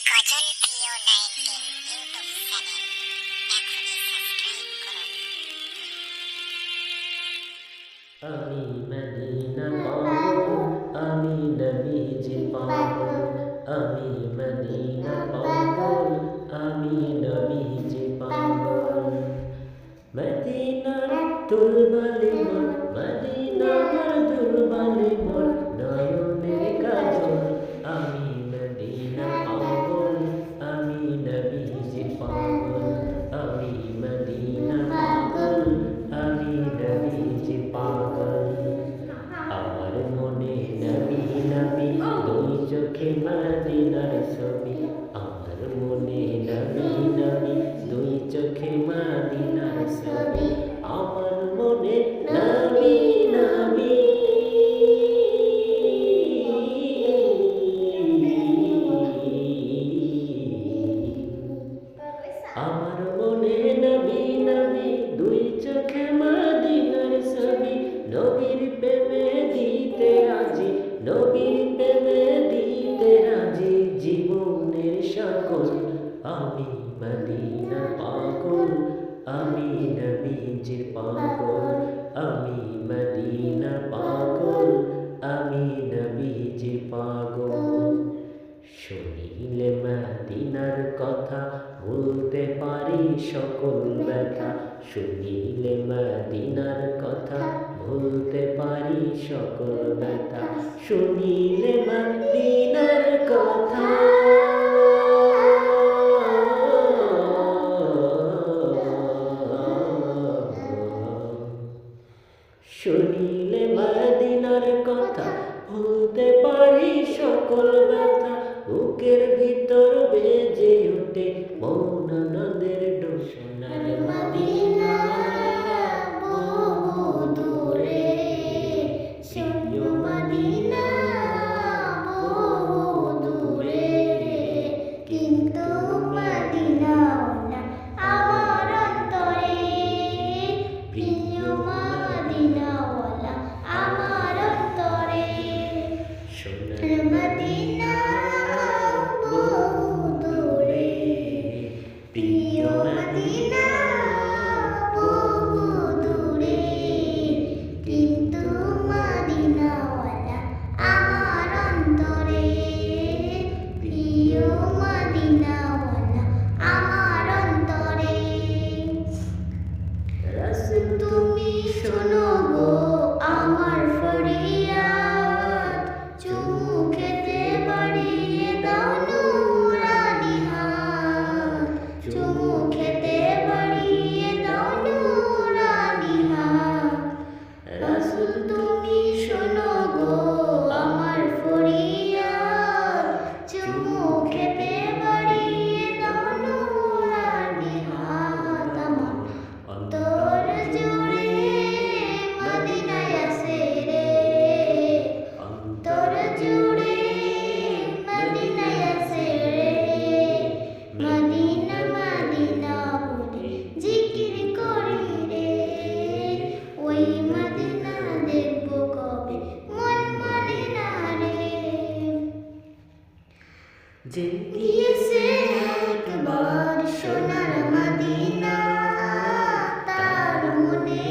গজল প্রিয় 19 YouTube channel এখনই subscribe করুন। আমি মদিনা পাগল, আমি নবীজি পাগল, আমি মদিনা পাগল, আমি নবীজি পাগল। মদিনার দুলবালি মন, মদিনার দুলবালি মন, নয়নে কাজল। আমি মদিনা পাগল, আমি নবীজি পাগল, আমি মদিনা পাগল, আমি নবীজি পাগল। আমার মনে নবী নবী দুই চোখে মদিনার ছবি, আমার মনে নবী নবী দুই চোখে মদিনার ছবি, আমার মনে নবী নবী। আমার মনে নবী নবী দুই চোখে মদিনার ছবি, নবীর প্রেমে দিতে রাজি, নবীর প্রেমে দিতে রাজি জীবনের সকল। আমি মদিনা পাগল, আমি নবীজির পাগল, আমি মদিনা পাগল, আমি নবীজির পাগল। শুনিলে মদিনার কথা ভুলতে পারি সকল ব্যথা, শুনিলে মদিনার কথা ভুলতে পারি সকল ব্যথা, শুনিলে মদিনার কথা। শুনিলে মদিনার কথা ভুলতে পারি সকল ব্যথা, বুকের ভিতর বেজে ওঠে মৌন নদের সোনার মদিনা বহু দূরে, প্রিয় মদিনা বহু দূরে, কিন্তু মদিনাওয়ালা আমার অন্তরে, প্রিয় মদিনাওয়ালা আমার অন্তরে। সোনার মদিনা বহু দূরে, প্রিয় মদিনা বহু দূরে, কিন্তু মদিনাওয়ালা আমার অন্তরে, প্রিয় মদিনাওয়ালা আমার অন্তরে। রাসূল তুমি শোনো গো আমার ফরিয়াদ, চুমু খেতে বাড়িয়ে দাও নূরানি হাত, চুমু খেতে বাড়িয়ে দাও নূরানি হাত। রাসূল তুমি শোনো গো আমার ফরিয়াদ, চুমু খেতে বাড়িয়ে দাও নূরানি হাত। আমার অন্তর জুড়ে মদিনায় আছে রে, অন্তর জুড়ে মদিনায় আছে রে, মদিনা মদিনা বলে জিকির করি রে, ওই মদিনা দেখবো কবে মন মানে না রে। যে গিয়েছে একবার সোনার মদিনা, তার মনে